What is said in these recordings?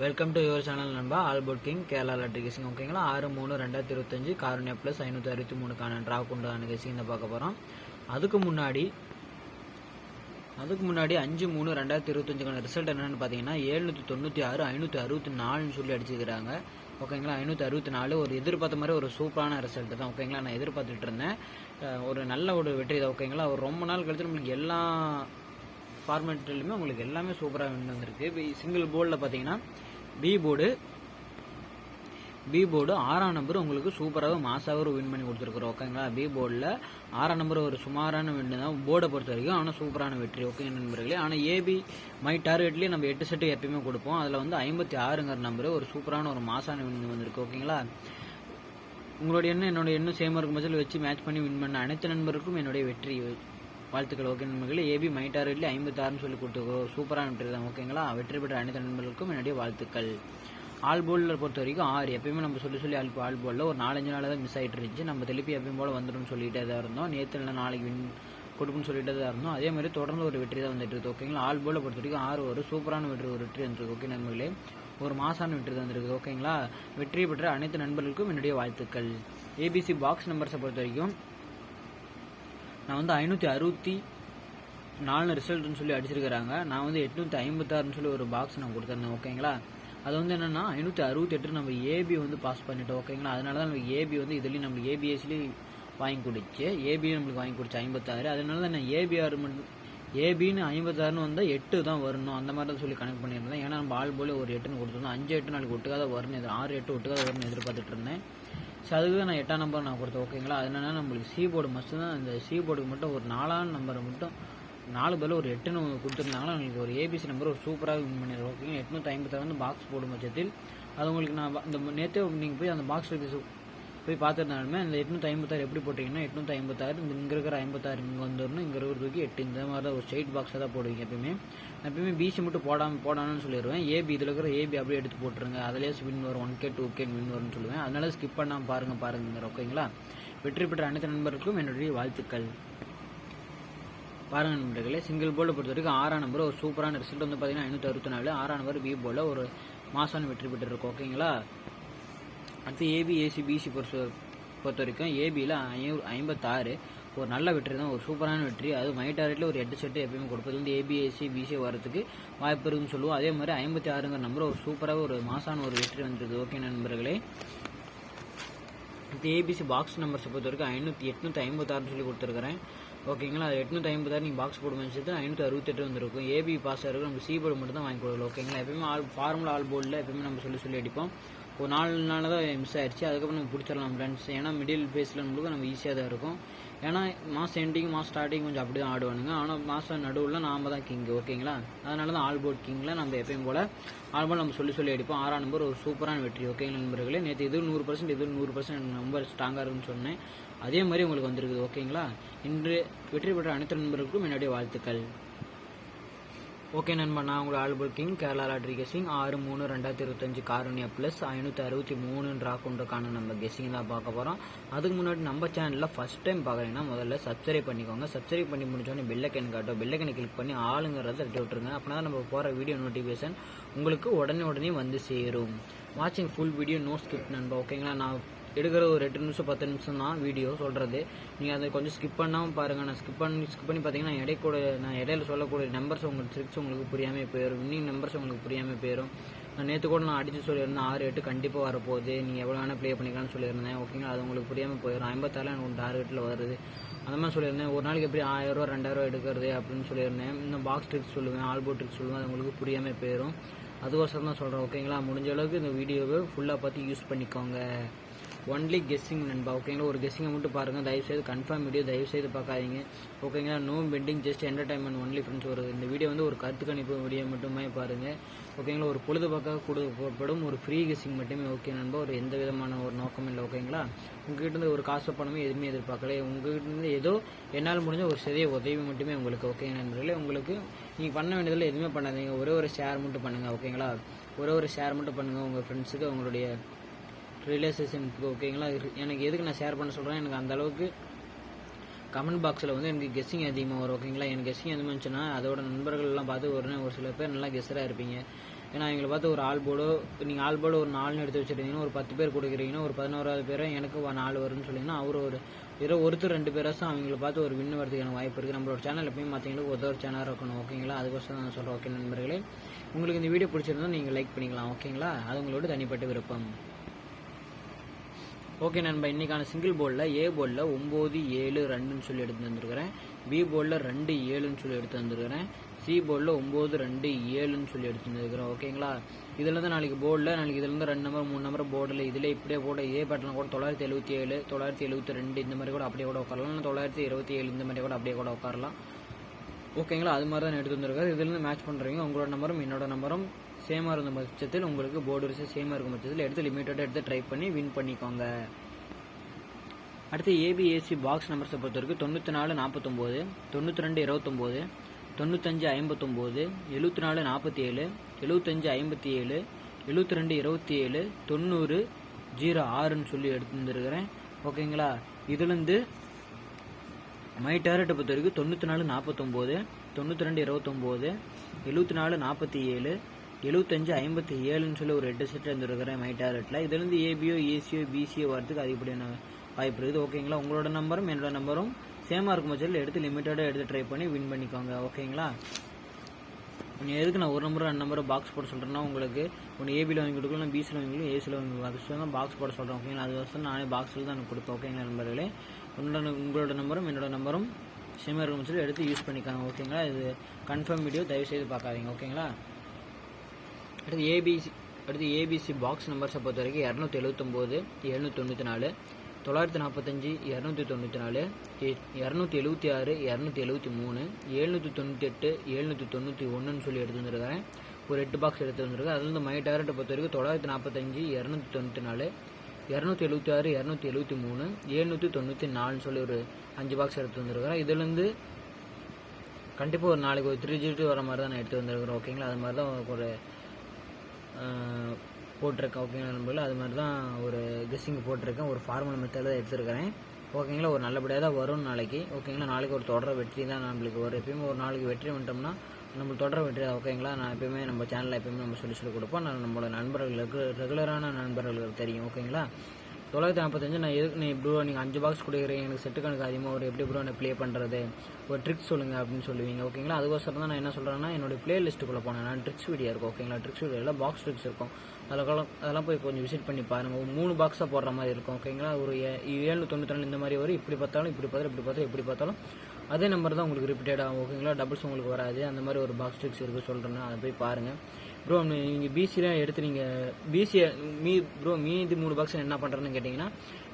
Welcome to your channel நண்பா. Allport king Kerala lottery guessing. ஓகேங்களா, 6-3-2025 Karunya plus 563க்கான draw கொண்டான guessing தான் பார்க்க போகிறோம். அதுக்கு முன்னாடி 5-3-2025க்கான ரிசல்ட் என்னென்னு பார்த்தீங்கன்னா 796 564ன்னு சொல்லி அடிச்சுக்கிறாங்க. ஓகேங்களா, 564 ஒரு எதிர்பார்த்த மாதிரி ஒரு சூப்பரான ரிசல்ட் தான். ஓகேங்களா, நான் எதிர்பார்த்துட்டு இருந்தேன். ஒரு நல்ல ஒரு வெற்றி தான். ஓகேங்களா, ஒரு ரொம்ப நாள் கழிச்சு நம்மளுக்கு எல்லா ஃபார்மேட்லையுமே உங்களுக்கு எல்லாமே சூப்பராக வின் வந்திருக்கு. சிங்கிள் போர்டில் பார்த்தீங்கன்னா பி போர்டு 6ஆம் நம்பர் உங்களுக்கு சூப்பராக மாசாக ஒரு வின் பண்ணி கொடுத்துருக்குறோம். ஓகேங்களா, பி போர்டில் 6ஆம் நம்பர் ஒரு சுமாரான வின் தான் போர்டை பொறுத்த வரைக்கும். ஆனால் சூப்பரான வெற்றி. ஓகே நண்பர்களே, ஆனால் ஏபி மை டார்கெட்லேயே நம்ம 8 செட்டு எப்பயுமே கொடுப்போம். அதில் வந்து 56ங்கிற நம்பர் ஒரு சூப்பரான ஒரு மாசான வின் வந்திருக்கு. ஓகேங்களா, உங்களுடைய எண்ணம் என்னோட எண்ணம் சேமாக இருக்கும் பட்சத்தில் வச்சு மேட்ச் பண்ணி வின் பண்ண அனைத்து நண்பருக்கும் என்னுடைய வெற்றி வாழ்த்துக்கள். ஓகே நண்பர்களே, ஏபி மை டார்கெட்லேயே 56ன்னு சொல்லி கொடுத்துருக்கோம். சூப்பரான வெற்றி தான். ஓகேங்களா, வெற்றி பெற்ற அனைத்து நண்பர்களுக்கும் என்னுடைய வாழ்த்துக்கள். ஆல் போர்டில் பொறுத்த வரைக்கும் 6 எப்பயுமே நம்ம சொல்லி ஆல் போர்டில் ஒரு 4-5 நாள் தான் மிஸ் ஆகிட்டு இருந்துச்சு. நம்ம திருப்பி எப்பயும் போல் வந்துடும் சொல்லிகிட்டே தான் இருந்தோம். நேற்று இல்லை நாளைக்கு வின் கொடுக்குன்னு சொல்லிட்டு தான் இருந்தோம். அதே மாதிரி தொடர்ந்து ஒரு வெற்றி தான் வந்துட்டு இருக்குது. ஓகேங்களா, ஆல் போர்டில் பொறுத்த வரைக்கும் 6 ஒரு சூப்பரான வெற்றி வந்துருக்கு. ஓகே நண்பர்களே, ஒரு மாசான வெற்றி தான் வந்துருக்குது. ஓகேங்களா, வெற்றி பெற்ற அனைத்து நண்பர்களுக்கும் என்னுடைய வாழ்த்துக்கள். ஏபிசி பாக்ஸ் நம்பர்ஸை பொறுத்த வரைக்கும் நான் வந்து 564 ரிசல்ட்னு சொல்லி அடிச்சிருக்கிறாங்க. நான் வந்து 856ன்னு சொல்லி ஒரு பாக்ஸ் நான் கொடுத்துருந்தேன். ஓகேங்களா, அது வந்து என்னென்னா 568 நம்ம ஏபி வந்து பாஸ் பண்ணிட்டோம். ஓகேங்களா, அதனால தான் நம்ம ஏபி வந்து இதுலேயும் நம்மளுக்கு ஏபிஎஸ்லேயும் வாங்கி கொடுச்சு. ஏபியும் நம்மளுக்கு வாங்கி கொடுச்சு 56. அதனால தான் நான் ஏபின்னு 56ன்னு வந்தால் 8 தான் வரணும் அந்த மாதிரி தான் சொல்லி கனெக்ட் பண்ணியிருந்தேன். ஏன்னா நம்ம ஆள் போல ஒரு 8ன்னு கொடுத்துருந்தோம். 5-8 நாளைக்கு ஒட்டுக்காத வரணும், 6-8 ஒட்டுக்காத வரணும் எதிர்பார்த்துட்டு இருந்தேன். ஸோ அதுக்கு நான் 8ஆம் நம்பர் நான் கொடுத்தேன். ஓகேங்களா, அதனால நம்மளுக்கு சி போர்டு மஸ்ட்டு தான். அந்த சி போர்டுக்கு மட்டும் ஒரு 4ஆம் நம்பரை மட்டும் 4 பேரில் ஒரு 8ன்னு கொடுத்துருந்தாங்கன்னா உங்களுக்கு ஒரு ஏபிசி நம்பர் ஒரு சூப்பராக வின் பண்ணிடுறோம். ஓகேங்க, 856 வந்து பாக்ஸ் போடும் பட்சத்தில் அது உங்களுக்கு நான் இந்த நேற்று நீங்கள் போய் அந்த பாக்ஸ் போய் பார்த்துருந்தாலுமே அந்த 856 எப்படி போட்டிங்கன்னா 856 இங்கே இருக்கிற 56 இங்கே வந்துடணும், இங்கே இருக்கிறதுக்கு 8 இந்த மாதிரி தான் ஒரு ஸ்ட்ரெயிட் பாக்ஸாக தான் போடுவீங்க. எப்பயுமே பிசி மட்டும் போடாமல் சொல்லிடுவேன். ஏபி இதில் இருக்கிற ஏபி அப்படியே எடுத்து போட்டுருங்க. அதிலே வின் வரும் 1K 2K வின் வரும்னு சொல்லுவேன். அதனால ஸ்கிப் பண்ணாமல் பாருங்க. ஓகேங்களா, வெற்றி பெற்ற அனைத்து நண்பர்களுக்கும் என்னுடைய வாழ்த்துக்கள். பாருங்க நண்பர்களே, சிங்கிள் போர்டை பொறுத்த வரைக்கும் 6ஆம் நம்பர் ஒரு சூப்பரான ரிசல்ட் வந்து பார்த்தீங்கன்னா 564. 6ஆம் நம்பர் பி போர்டில் ஒரு மாசான வெற்றி பெற்றிருக்கும். ஓகேங்களா, அடுத்து ஏபி ஏசி பிசி பொறுத்த வரைக்கும் ஏபியில் 56 ஒரு நல்ல வெற்றி தான், ஒரு சூப்பரான வெற்றி. அது மை டார்கெட்டில் ஒரு 8 செட்டு எப்பயுமே கொடுப்பது வந்து ஏபி ஏசி பிசி வரதுக்கு வாய்ப்பு இருக்குன்னு சொல்லுவோம். அதே மாதிரி 56ங்கிற நம்பர் ஒரு சூப்பராக ஒரு மாசான ஒரு வெற்றி வந்துருக்கு. ஓகே நண்பர்களே, அடுத்து ஏபிசி பாக்ஸ் நம்பர்ஸை பொறுத்த வரைக்கும் 856 சொல்லி கொடுத்துருக்கிறேன். ஓகேங்களா, 856 நீங்கள் பாக்ஸ் போட வச்சுட்டு 568 வந்துருக்கும். ஏபி பாஸ் ஆகிருக்கும். நம்ம சி போர்டு மட்டும் தான் வாங்கி கொடுக்கலாம். ஓகேங்களா, எப்பயுமே ஃபார்முலா ஆல் போர்டில் எப்பயுமே நம்ம சொல்லி அடிப்போம். ஒரு 4 நாள் தான் மிஸ் ஆயிடுச்சு. அதுக்கப்புறம் நம்ம பிடிச்சிடலாம் ஃப்ரெண்ட்ஸ். ஏன்னா மிடில் ஃபேஸில் நம்மளுக்கு நம்ம ஈஸியாக தான் இருக்கும். ஏன்னா மாதம் எண்டிங் மாதம் ஸ்டார்டிங் கொஞ்சம் அப்படி தான் ஆடுவானுங்க. ஆனால் மாதம் நடுவில் நாம் தான் கிங். ஓகேங்களா, அதனால தான் ஆல் போர்ட் கிங்கில் நம்ம எப்பயும் போல் ஆல் போர்ட் நம்ம சொல்லி அடிப்போம். 6ஆம் நம்பர் ஒரு சூப்பரான வெற்றி. ஓகேங்களா நண்பர்களே, நேற்று இது 100% இது 100% ரொம்ப ஸ்ட்ராங்காக இருக்குன்னு சொன்னேன். அதே மாதிரி உங்களுக்கு வந்திருக்குது. ஓகேங்களா, இன்று வெற்றி பெற்ற அனைத்து நண்பர்களுக்கும் என்னுடைய வாழ்த்துக்கள். ஓகே நண்பா, நான் உங்களை all board king Kerala lottery guessing 6-3-2025 Karunya plus 563 draw கொண்டுக்கான நம்ம கெஸிங் தான் பார்க்க போகிறோம். அதுக்கு முன்னாடி நம்ம சேனலில் ஃபஸ்ட் டைம் பார்க்குறீங்கன்னா முதல்ல சப்ஸ்கிரைப் பண்ணிக்கோங்க. சப்ஸ்கிரைப் பண்ணி முடிச்சோடனே பெல்லைக்கன் காட்டும். பெல்லைக்கனை கிளிக் பண்ணி ஆளுங்கிறத தட்டி விட்டுருங்க. அப்படின்னா தான் நம்ம போகிற வீடியோ நோட்டிஃபிகேஷன் உங்களுக்கு உடனே வந்து சேரும். வாட்சிங் ஃபுல் வீடியோ நோ ஸ்கிப் நண்பா. ஓகேங்களா, நான் எடுக்கிற ஒரு 8 நிமிஷம் 10 நிமிஷம் தான் வீடியோ சொல்கிறது. நீங்கள் அதை கொஞ்சம் ஸ்கிப் பண்ணாமல் பாருங்கள். நான் ஸ்கிப் பண்ணி பார்த்தீங்கன்னா நான் இடையில சொல்லக்கூடிய நம்பர்ஸ் உங்களுக்கு ட்ரிக்ஸ் உங்களுக்கு புரியாமல் போயிடும். வின்னிங் நம்பர்ஸ் உங்களுக்கு புரியாமல் போயிடும். நான் நேற்று கூட நான் அடித்து சொல்லியிருந்தேன் 6-8 கண்டிப்பாக வரப்போகுது, நீங்கள் எவ்வளோ வேணால் ப்ளே பண்ணிக்கலாம்னு சொல்லியிருந்தேன். ஓகேங்களா, அது உங்களுக்கு புரியாமல் போயிடும். 56 எனக்கு டார்கெட்டில் வருது அந்த மாதிரி சொல்லியிருந்தேன். ஒரு நாளைக்கு எப்படி 1000 ரூபா 2000 எடுக்கிறது அப்படின்னு சொல்லியிருந்தேன். இன்னும் பாக்ஸ் ட்ரிக்ஸ் சொல்லுவேன், ஆல்போர்ட் ட்ரிக்ஸ் சொல்லுவேன். அது உங்களுக்கு புரியாமல் போயிடும். அதுக்கோசரம் தான் சொல்கிறேன். ஓகேங்களா, முடிஞ்ச அளவுக்கு இந்த வீடியோவை ஃபுல்லாக பார்த்து யூஸ் பண்ணிக்கோங்க. ஒன்லி கெஸ்ஸிங் நண்பா. ஓகேங்களா, ஒரு கெஸ்ஸிங்கை மட்டும் பாருங்கள் தயவுசெய்து. கன்ஃபார்ம் வீடியோ தயவுசெய்து பார்க்காதீங்க. ஓகேங்களா, no pending just entertainment only friends. இந்த வீடியோ வந்து ஒரு கருத்து கணிப்பு வீடியோ மட்டுமே பாருங்கள். ஓகேங்களா, ஒரு பொழுதுபாக்காக கொடுக்கப்படும் ஒரு ஃப்ரீ கெஸ்ஸிங் மட்டுமே. ஓகே நண்பா, ஒரு எந்த விதமான ஒரு நோக்கம் இல்லை. ஓகேங்களா, உங்ககிட்ட ஒரு காசு பணமே எதுவுமே எதிர்பார்க்கல. உங்ககிட்ட ஏதோ என்னால் முடிஞ்ச ஒரு சிறிய உதவி மட்டுமே உங்களுக்கு. ஓகே நண்பர்களே, உங்களுக்கு நீங்கள் பண்ண வேண்டியதில் எதுவுமே பண்ணாதீங்க. ஒரு ஷேர் மட்டும் பண்ணுங்கள். ஓகேங்களா, ஒரு ஷேர் மட்டும் பண்ணுங்கள் உங்கள் ஃப்ரெண்ட்ஸுக்கு, உங்களுடைய ரிலேஷன்ஷிப்க்கு. ஓகேங்களா, எனக்கு எதுக்கு நான் ஷேர் பண்ண சொல்கிறேன், எனக்கு அந்தளவுக்கு கமெண்ட் பாக்ஸில் வந்து எனக்கு கெஸ்ஸிங் அதிகமாக வரும். ஓகேங்களா, எனக்கு கெஸ்ஸிங் அதிகமாக இருந்துச்சுன்னா அதோட நண்பர்கள்லாம் பார்த்து ஒரு சில பேர் நல்லா கெஸ்ஸராக இருப்பீங்க. ஏன்னா எங்களை பார்த்து ஒரு ஆல் போர்டோ நீங்கள் ஆல் போர்டு ஒரு 4 எடுத்து வச்சுருந்தீங்கன்னா ஒரு 10 பேர் கொடுக்குறீங்கன்னா ஒரு 11வது பேரை எனக்கு 4 வரும்னு சொல்லிங்கன்னா அவர் ஒருத்தர் 2 பேராச்சும் அவங்கள பார்த்து ஒரு வின் வரதுக்கான வாய்ப்பு இருக்குது. நம்மளோட சேனல் எப்பயும் பார்த்தீங்கன்னா ஒரு சேனல் இருக்கணும் ஓகேங்களா. அதுக்கோசம் நான் சொல்கிறேன். ஓகே நண்பர்களே, உங்களுக்கு இந்த வீடியோ பிடிச்சிருந்தா நீங்கள் லைக் பண்ணிக்கலாம் ஓகேங்களா. அது உங்களோட தனிப்பட்ட விருப்பம். ஓகே நண்பா, இன்றைக்கான சிங்கிள் போர்டில் ஏ போர்டில் 9-7-2ன்னு சொல்லி எடுத்து வந்துருக்கிறேன். பி போர்டில் 2-7ன்னு சொல்லி எடுத்து வந்துருக்கிறேன். சி போர்டில் 9-2-7ன்னு சொல்லி எடுத்து வந்துருக்கிறேன் ஓகேங்களா. இதுலேருந்து நாளைக்கு இதுலேருந்து 2 நம்பர் 3 நம்பர் போர்டில் இதில் இப்படியே போட ஏ பேட்டர்ல கூட 977 972 இந்த மாதிரி கூட அப்படியே கூட உட்காரலாம். 927 இந்த மாதிரி கூட அப்படியே கூட உட்காரலாம் ஓகேங்களா. அது மாதிரி தான் எடுத்து வந்துருக்காரு. இதுலேருந்து மேட்ச் பண்ணுறீங்க உங்களோட நம்பரும் என்னோட நம்பரும் சேமாக இருந்த பட்சத்தில் உங்களுக்கு போர்டு வரிசை சேமாக இருக்கும் பட்சத்தில் எடுத்து லிமிட்டடாக எடுத்து ட்ரை பண்ணி வின் பண்ணிக்கோங்க. அடுத்து ஏபிஏசி பாக்ஸ் நம்பர்ஸை பொறுத்த வரைக்கும் 94-49 92-29 95-59 74-47 75-57 72-27 90-06ன்னு சொல்லி எடுத்து வந்துருக்கிறேன் ஓகேங்களா. இதுலேருந்து மை டாரட்டை பொறுத்த வரைக்கும் 94-49 92-29 74-47 75-57ன்னு சொல்லி ஒரு 8 செட் வந்துருக்கிறேன் மை டாரட்டில். இதுலேருந்து ஏபியோ ஏசியோ பிசியோ வரதுக்கு அதிகப்படியான வாய்ப்பு இருக்குது ஓகேங்களா. உங்களோட நம்பரும் என்னோட நம்பரும் சேமாக இருக்கும் பட்சத்தில் எடுத்து லிமிட்டடாக எடுத்து ட்ரை பண்ணி வின் பண்ணிக்கோங்க ஓகேங்களா. நீங்கள் எதுக்கு நான் ஒரு நம்பரும் 2 நம்பரும் பாக்ஸ் போட சொல்கிறேன்னா உங்களுக்கு ஒன்று ஏபியில் வாங்கி கொடுக்கலாம், பிசியில் வாங்கி கொடுக்கலாம், ஏசியில் வாங்கி கொடுக்கலாம். அது தான் பாக்ஸ் போட சொல்கிறேன் ஓகேங்களா. அது வருஷம் நானே பாக்ஸில் தான் எனக்கு கொடுப்பேன் ஓகேங்களா நண்பர்களே. உங்களோட நம்பரும் என்னோட நம்பரும் சேமாக இருக்கும் பட்சத்தில் எடுத்து யூஸ் பண்ணிக்காங்க ஓகேங்களா. இது கன்ஃபார்ம் வீடியோ தயவுசெய்து பார்க்காதீங்க ஓகேங்களா. அடுத்து ஏபிசி பாக்ஸ் நம்பர்ஸை பொறுத்த வரைக்கும் 279 794 945 294 276 273 798 791ன்னு சொல்லி எடுத்து வந்துருக்கிறேன். ஒரு 8 பாக்ஸ் எடுத்து வந்துருக்கேன். அதுலேருந்து மை டாரட்டை பொறுத்த வரைக்கும் 945 294 276 273 794ன்னு சொல்லி ஒரு 5 பாக்ஸ் எடுத்து வந்துருக்கிறேன். இதுலேருந்து கண்டிப்பாக ஒரு நாளைக்கு ஒரு 3 digit வர மாதிரி தான் நான் எடுத்து வந்துருக்கிறேன் ஓகேங்களா. அது மாதிரி தான் ஒரு போட்டிருக்கேன் ஓகேங்களா நண்பர்கள். அது மாதிரி தான் ஒரு கெஸ்ஸிங் போட்டிருக்கேன். ஒரு ஃபார்மல் மெத்தடில் தான் எடுத்துருக்கிறேன் ஓகேங்களா. ஒரு நல்லபடியாக தான் வரும் நாளைக்கு ஓகேங்களா. நாளைக்கு ஒரு தொடர வெற்றி தான் நம்மளுக்கு வரும். எப்பயுமே ஒரு நாளைக்கு வெற்றி வந்துட்டோம்னா நம்ம தொடர வெற்றி தான் ஓகேங்களா. நான் எப்பயுமே நம்ம சேனலில் எப்பயுமே நம்ம சொல்லி கொடுப்போம். நான் நம்மளோட நண்பர்களுக்கு ரெகுலரான நண்பர்களுக்கு தெரியும் ஓகேங்களா. 945 நான் எதுக்கு நீ ப்ரோ நீங்கள் 5 பாக்ஸ் கொடுக்குறீங்க எனக்கு செட்டு கணக்கு அதிகமாக ஒரு எப்படி ப்ரோ நான் ப்ளே பண்ணுறது ஒரு ட்ரிக்ஸ் சொல்லுங்கள் அப்படின்னு சொல்லுவீங்க ஓகேங்களா. அதுக்கோசரம் தான் நான் என்ன சொல்கிறேன்னா என்னோடய பிளேலிஸ்ட்டுக்குள்ளே போனேன். நான் ட்ரிக்ஸ் வீடியோ இருக்கும் ஓகேங்களா. ட்ரிக்ஸ் வீடியோவில் பாக்ஸ் ட்ரிக்ஸ் இருக்கும். அதெல்லாம் போய் கொஞ்சம் விசிட் பண்ணி பாருங்கள். ஒரு 3 பாக்ஸாக போடுற மாதிரி இருக்கும் ஓகேங்களா. ஒரு 792 இந்த மாதிரி வரும். இப்படி பார்த்தாலும் அதே நம்பர் தான் உங்களுக்கு ரிப்பீட்டட் ஆகும் ஓகேங்களா. டபுள்ஸ் உங்களுக்கு வராது. அந்த மாதிரி ஒரு பாக்ஸ் ட்ரிக்ஸ் இருக்குது சொல்கிறேன்னா அதை போய் பாருங்கள் ப்ரோ. நீங்கள் பிசிலாம் எடுத்து நீங்கள் பிசியை மீதி 3 பாக்ஸ் என்ன பண்ணுறதுன்னு கேட்டிங்கன்னா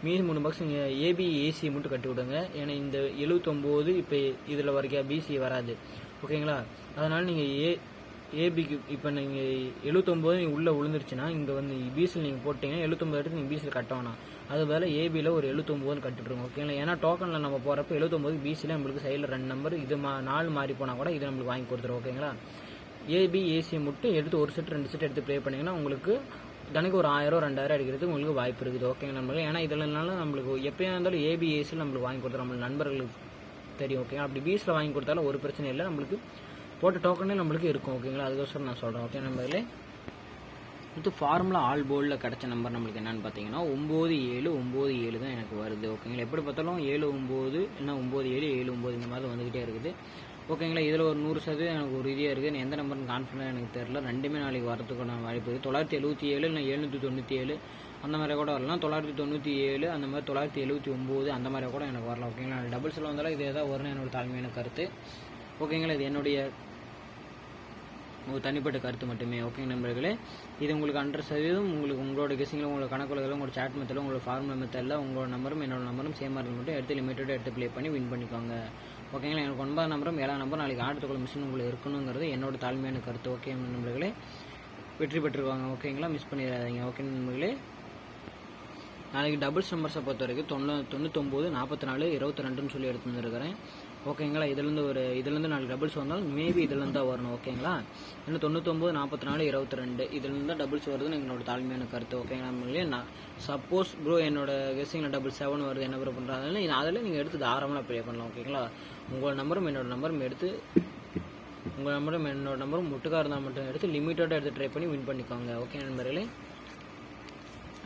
மீதி 3 பாக்ஸ் நீங்கள் ஏபி ஏசியை மட்டும் கட்டி விடுங்க. ஏன்னா இந்த 79 இப்போ இதில் வரைக்கும் பிசி வராது ஓகேங்களா. அதனால் நீங்கள் ஏபிக்கு இப்போ நீங்கள் 79 உள்ளே விழுந்துருச்சுன்னா இங்கே வந்து பிசியில் நீங்கள் போட்டிங்கன்னா 79 எடுத்து நீங்கள் பிசியில் கட்ட வேணாம். அது வேலை ஏபியில் ஒரு 79 கட்டிட்டுருங்க ஓகேங்களா. ஏன்னா டோக்கனில் நம்ம போகிறப்ப 79 பிசியில் நம்மளுக்கு சைடில் 2 நம்பர் இது 4 மாறி போனால் கூட இது நம்மளுக்கு வாங்கி கொடுத்துரும் ஓகேங்களா. ஏபி ஏசியை மட்டும் எடுத்து ஒரு செட் 2 செட் எடுத்து ப்ளே பண்ணிங்கன்னா உங்களுக்கு தினைக்கு ஒரு 1000 2000 அடிக்கிறதுக்கு உங்களுக்கு வாய்ப்பு இருக்குது ஓகேங்க நண்பர்கள். ஏன்னா இதனால நம்மளுக்கு எப்போயா இருந்தாலும் ஏபி ஏசியில் நம்மளுக்கு வாங்கி கொடுத்துரும் நம்ம நண்பர்களுக்கு தெரியும் ஓகேங்களா. அப்படி பிசியில் வாங்கி கொடுத்தாலும் ஒரு பிரச்சனை இல்லை, நம்மளுக்கு போட்ட டோக்கனே நம்மளுக்கு இருக்கும் ஓகேங்களா. அதுக்கோசரம் நான் சொல்கிறேன் ஓகே நண்பர்களே. இது ஃபார்முலா ஆல் போர்டில் கிடச்ச நம்பர் நம்மளுக்கு என்னென்னு பார்த்தீங்கன்னா 9797 தான் எனக்கு வருது ஓகேங்களா. எப்படி பார்த்தாலும் 79 இல்லைன்னா 97 79 இந்த மாதிரி வந்துக்கிட்டே இருக்குது ஓகேங்களா. இதில் ஒரு 100% எனக்கு ஒரு இதாக இருக்குது. எந்த நம்பர்னு கான்ஃபிடன்ட் எனக்கு தெரியல. ரெண்டுமே நாளைக்கு வரதுக்கான வாய்ப்பு இருக்குது. 977 இல்லை 797 அந்த மாதிரி கூட வரலாம். 997 அந்த மாதிரி 979 அந்த மாதிரி கூட எனக்கு வரலாம் ஓகேங்களா. டபுள்ஸில் வந்தாலும் இது எதாவது வரும்னு என்னோட தாழ்மையான கருத்து ஓகேங்களா. இது என்னுடைய ஒரு தனிப்பட்ட கருத்து மட்டுமே ஓகே நண்பர்களே. இது உங்களுக்கு 100% உங்களுக்கு உங்களோட கெஸிங்கில் உங்களோட கணக்குகளில் உங்களோட சாட் மெத்தடில் உங்களோட ஃபார்முலா மெத்தடில் உங்களோட நம்பரும் என்னோட நம்பரும் சேமாக இருந்து மட்டும் எடுத்து லிமிட்டடாக எடுத்து ப்ளே பண்ணி வின் பண்ணிக்கோங்க ஓகேங்களா. எனக்கு 9 நம்பரும் 7 நம்பரும் நாளைக்கு ஆடுறதுக்குள்ள மிஷின் உங்களுக்கு இருக்கணுங்கிறது என்னோட தாழ்மையான கருத்து ஓகே நண்பர்களே. வெற்றி பெற்றுருவாங்க ஓகேங்களா. மிஸ் பண்ணிடாதீங்க ஓகே நண்பர்களே. நாளைக்கு டபுள்ஸ் நம்பர்ஸை பொறுத்த வரைக்கும் 99 44 22ன்னு சொல்லி எடுத்து வந்துருக்கிறேன் ஓகேங்களா. இதுலேருந்து நாளைக்கு டபுள்ஸ் வந்தாலும் மேபி இதுலேருந்து தான் வரணும் ஓகேங்களா. இன்னும் 99 44 22 இதுலேருந்து தான் டபுள்ஸ் வருதுன்னு என்னோட தாழ்மையான கருத்து ஓகேங்களா நண்பர்களே. நான் சப்போஸ் ப்ரோ என்னோட கெஸ்ஸிங்கில் 7 வருது என்ன ப்ரோ பண்ணுறாங்க அதில் நீங்கள் எடுத்து தாராளமாக ப்ளே பண்ணலாம் ஓகேங்களா. உங்களோட நம்பரும் என்னோட நம்பரும் எடுத்து உங்கள் நம்பரும் என்னோட நம்பரும் முட்டுக்காக இருந்தால் மட்டும் எடுத்து லிமிட்டோட எடுத்து ட்ரை பண்ணி வின் பண்ணிக்கோங்க. ஓகே நண்பர்களே,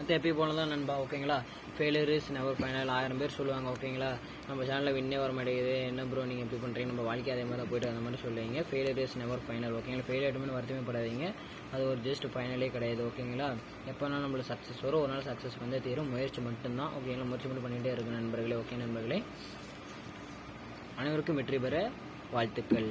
அது எப்பயும் போல தான் நண்பா. ஓகேங்களா, ஃபெயிலியர் இஸ் நெவர் ஃபைனல் 1000 பேர் சொல்லுவாங்க. ஓகேங்களா, நம்ம சேனலில் வின்னே வர மாட்டேங்குது, என்ன ப்ரோ நீங்கள் எப்படி பண்ணுறீங்க, நம்ம வாழ்க்கை அதே மாதிரி தான் போய்ட்டு அந்த மாதிரி சொல்லுவீங்க. Failure is never final. ஓகேங்களா, ஃபெயிலியர் ஆகிட்டுமே வருத்தமே படாதீங்க, அது ஒரு ஜஸ்ட் ஃபைனலே கிடையாது. ஓகேங்களா, எப்போனா நம்மளுக்கு சக்ஸஸ் வரும், ஒரு நாள் சக்ஸஸ் வந்து தீரும், முயற்சி மட்டும்தான். ஓகேங்களா, முயற்சி மட்டும் பண்ணிகிட்டே இருக்கு நண்பர்களே. ஓகே நண்பர்களே, அனைவருக்கும் வெற்றி பெற வாழ்த்துக்கள்.